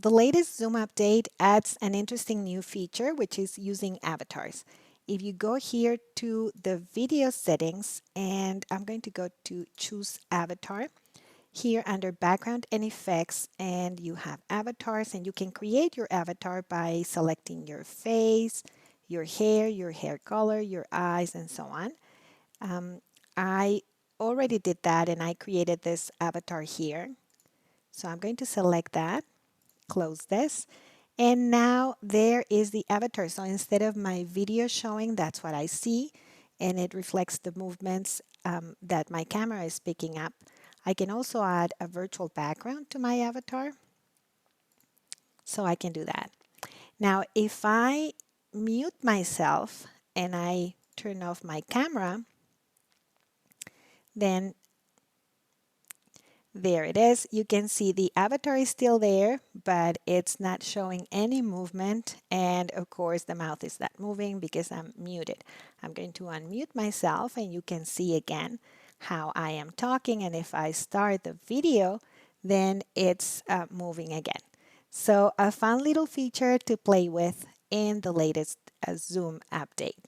The latest Zoom update adds an interesting new feature, which is using avatars. If you go here to the video settings, and I'm going to go to choose avatar, here under background and effects, and you have avatars, and you can create your avatar by selecting your face, your hair color, your eyes, and so on. I already did that and I created this avatar here. So I'm going to select that, close this, and now there is the avatar. So instead of my video showing, that's what I see, and it reflects the movements that my camera is picking up. I can also add a virtual background to my avatar, so I can do that. Now, if I mute myself and I turn off my camera, then there it is. You can see the avatar is still there, but it's not showing any movement. And of course, the mouth is not moving because I'm muted. I'm going to unmute myself and you can see again how I am talking. And if I start the video, then it's moving again. So a fun little feature to play with in the latest Zoom update.